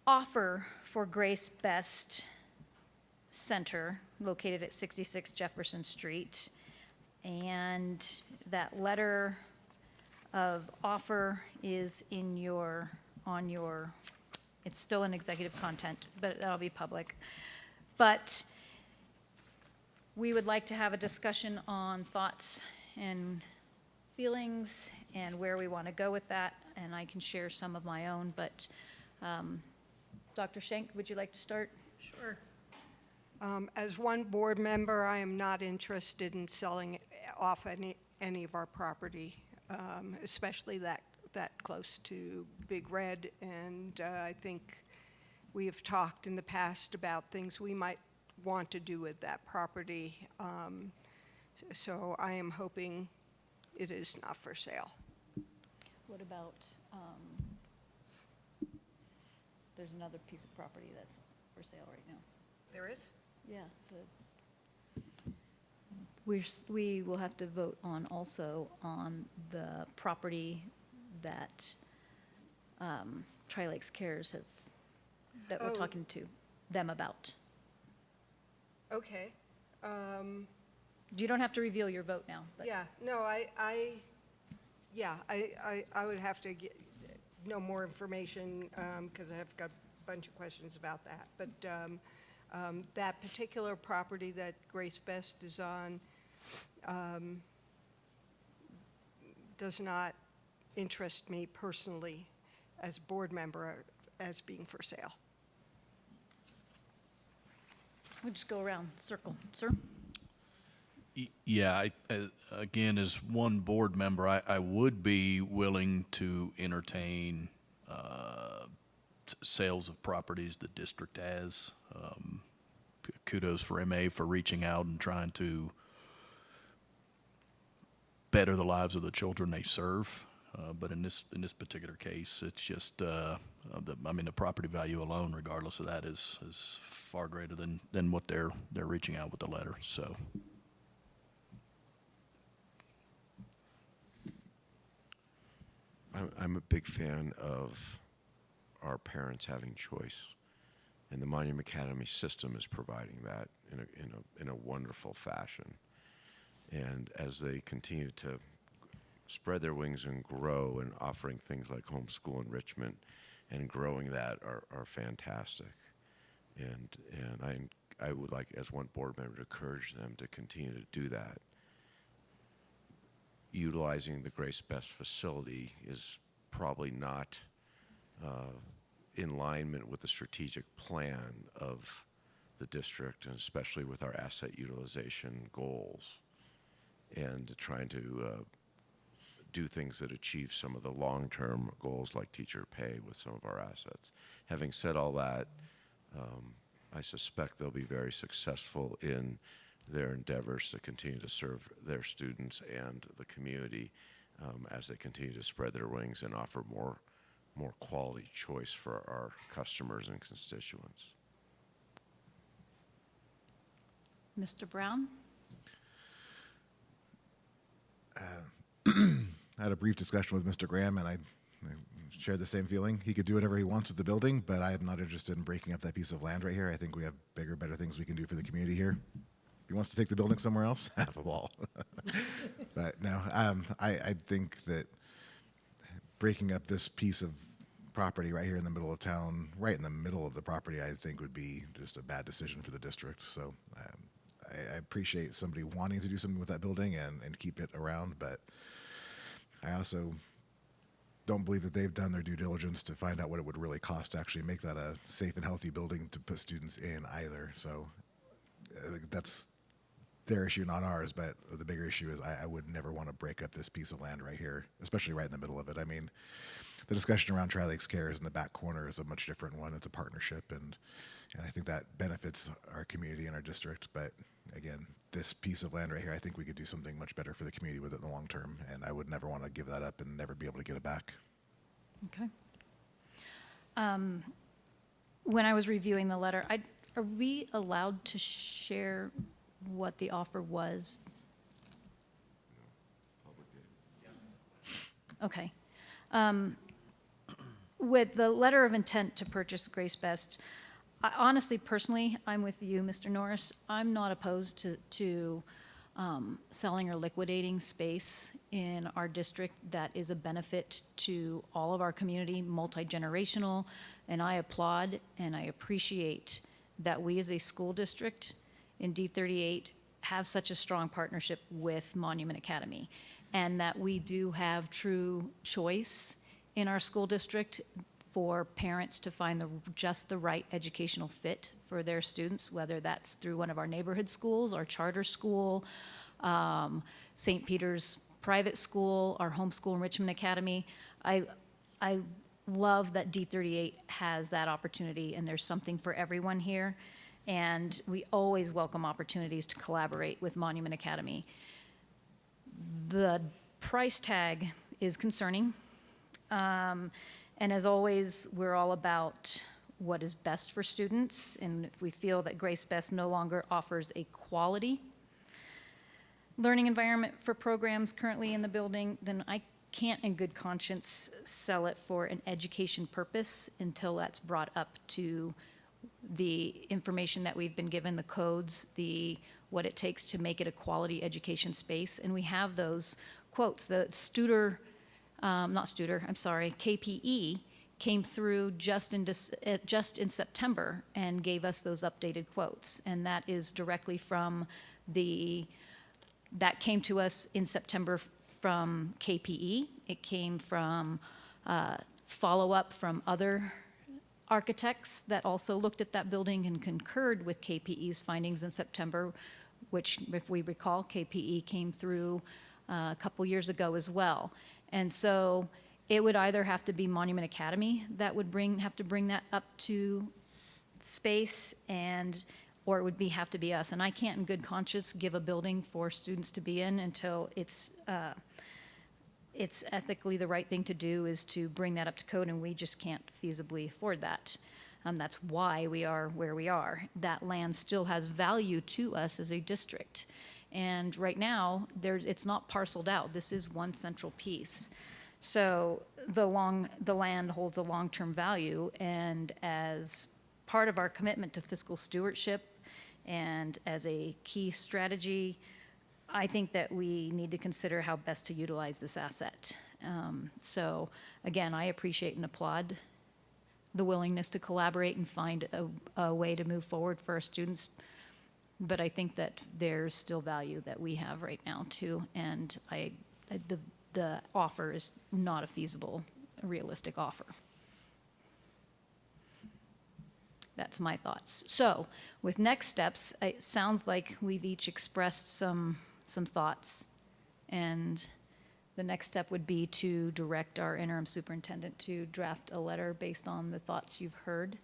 offer for Grace Best Center located at 66 Jefferson Street. And that letter of offer is it's still in executive content, but that'll be public. But we would like to have a discussion on thoughts and feelings and where we want to go with that, and I can share some of my own, but Dr. Schenk, would you like to start? Sure. As one board member, I am not interested in selling off any of our property, especially that close to Big Red, and I think we have talked in the past about things we might want to do with that property. So I am hoping it is not for sale. What about, there's another piece of property that's for sale right now. There is? Yeah. We will have to vote on also on the property that Tri-Lakes Cares that we're talking to them about. Okay. You don't have to reveal your vote now. But Yeah, no, I would have to know more information because I've got a bunch of questions about that. But that particular property that Grace Best is on does not interest me personally as board member as being for sale. we'll just go around, circle. Sir? Yeah, again, as one board member, I would be willing to entertain sales of properties the district has. Kudos for MA for reaching out and trying to better the lives of the children they serve. But in this particular case, it's just the property value alone, regardless of that, is far greater than what they're reaching out with the letter. So. I'm a big fan of our parents having choice, and the Monument Academy system is providing that in a wonderful fashion. And as they continue to spread their wings and grow, and offering things like homeschool enrichment and growing that are fantastic. And I would like, as one board member, to encourage them to continue to do that. Utilizing the Grace Best facility is probably not in alignment with the strategic plan of the district, and especially with our asset utilization goals, and trying to do things that achieve some of the long-term goals like teacher pay with some of our assets. Having said all that, I suspect they'll be very successful in their endeavors to continue to serve their students and the community as they continue to spread their wings and offer more quality choice for our customers and constituents. Mr. Brown? I had a brief discussion with Mr. Graham, and I shared the same feeling. He could do whatever he wants with the building, but I am not interested in breaking up that piece of land right here. I think we have bigger, better things we can do for the community here. If he wants to take the building somewhere else, have a ball. But no, I think that breaking up this piece of property right here in the middle of town, right in the middle of the property, I think would be just a bad decision for the district. So I appreciate somebody wanting to do something with that building and keep it around, but I also don't believe that they've done their due diligence to find out what it would really cost to actually make that a safe and healthy building to put students in either. So that's their issue, not ours, but the bigger issue is I would never want to break up this piece of land right here, especially right in the middle of it. I mean, the discussion around Tri-Lakes Cares in the back corner is a much different one. It's a partnership, and I think that benefits our community and our district. But again, this piece of land right here, I think we could do something much better for the community with it in the long term, and I would never want to give that up and never be able to get it back. Okay. When I was reviewing the letter, are we allowed to share what the offer was? Okay. with the letter of intent to purchase Grace Best, honestly, personally, I'm with you, Mr. Norris. I'm not opposed to selling or liquidating space in our district that is a benefit to all of our community, multi-generational, and I applaud and I appreciate that we as a school district in D38 have such a strong partnership with Monument Academy, and that we do have true choice in our school district for parents to find just the right educational fit for their students, whether that's through one of our neighborhood schools, our charter school, St. Peter's private school, our homeschool enrichment academy. I love that D38 has that opportunity, and there's something for everyone here. And we always welcome opportunities to collaborate with Monument Academy. The price tag is concerning. And as always, we're all about what is best for students. And if we feel that Grace Best no longer offers a quality learning environment for programs currently in the building, then I can't in good conscience sell it for an education purpose until that's brought up to the information that we've been given, the codes, what it takes to make it a quality education space. And we have those quotes. The KPE came through just in September and gave us those updated quotes. And that is directly from that came to us in September from KPE. It came from follow-up from other architects that also looked at that building and concurred with KPE's findings in September, which, if we recall, KPE came through a couple years ago as well. And so it would either have to be Monument Academy that would have to bring that up to space, or it would have to be us. And I can't in good conscience give a building for students to be in until it's ethically the right thing to do is to bring that up to code, and we just can't feasibly afford that. That's why we are where we are. That land still has value to us as a district. And right now, it's not parceled out. This is one central piece. So the land holds a long-term value, and as part of our commitment to fiscal stewardship and as a key strategy, I think that we need to consider how best to utilize this asset. So again, I appreciate and applaud the willingness to collaborate and find a way to move forward for our students. But I think that there's still value that we have right now too. And the offer is not a feasible, realistic offer. That's my thoughts. So with next steps, it sounds like we've each expressed some thoughts. And the next step would be to direct our interim superintendent to draft a letter based on the thoughts you've heard.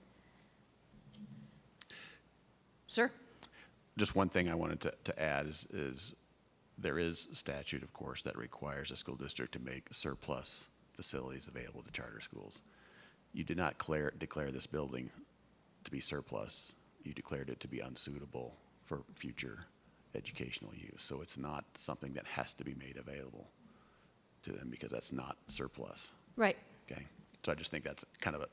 Sir? Just one thing I wanted to add is there is statute, of course, that requires a school district to make surplus facilities available to charter schools. You did not declare this building to be surplus. You declared it to be unsuitable for future educational use. So it's not something that has to be made available to them because that's not surplus. Right. Okay. So I just think that's kind of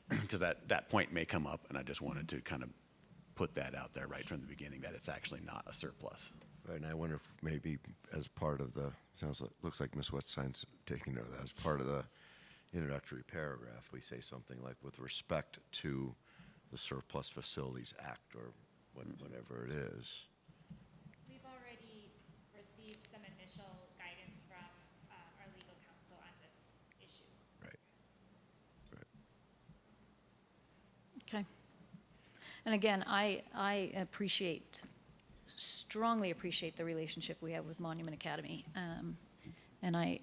because that point may come up, and I just wanted to kind of put that out there right from the beginning that it's actually not a surplus. Right, and I wonder if maybe as part of looks like Ms. Wetstein's taking note of that, as part of the introductory paragraph, we say something like, with respect to the Surplus Facilities Act, or whatever it is. We've already received some initial guidance from our legal counsel on this issue. Right. Okay. And again, I strongly appreciate the relationship we have with Monument Academy. And I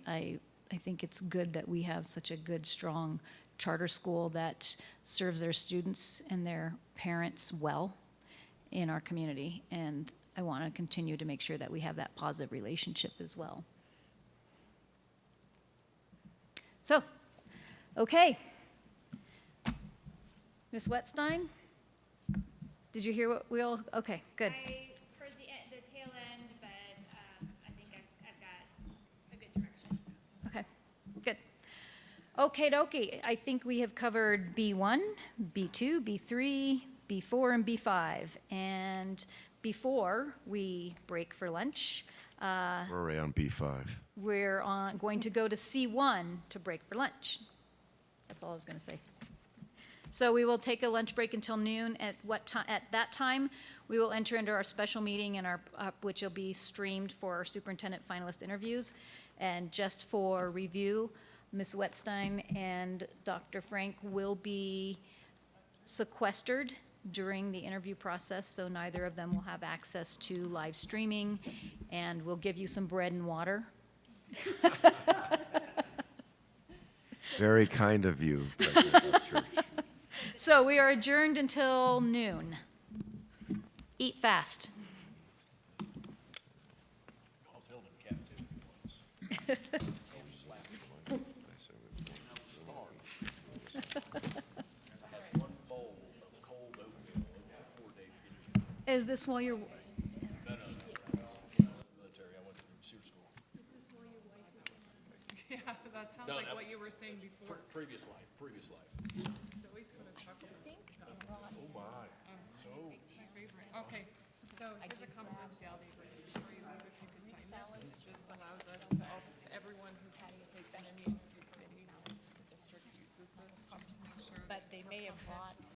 think it's good that we have such a good, strong charter school that serves their students and their parents well in our community. And I want to continue to make sure that we have that positive relationship as well. So, okay. Ms. Wetstein? Did you hear what we all, okay, good. I heard the tail end, but I think I've got a good direction. Okay, good. Okay, dokie, I think we have covered B1, B2, B3, B4, and B5. And before we break for lunch, We're already on B5. we're going to go to C1 to break for lunch. That's all I was going to say. So we will take a lunch break until noon. At that time, we will enter into our special meeting and which will be streamed for our superintendent finalist interviews. And just for review, Ms. Wetstein and Dr. Frank will be sequestered during the interview process, so neither of them will have access to live streaming, and we'll give you some bread and water. Very kind of you, President of Church. So we are adjourned until noon. Eat fast. Is this while you're, Yeah, that sounds like what you were saying before. Previous life. Always gonna talk about it. Oh, my. It's my favorite. Okay, so here's a confidentiality agreement for you, if you could sign this. This just allows us to, everyone who participates in any interview committee in the district uses this just to make sure. But they may have brought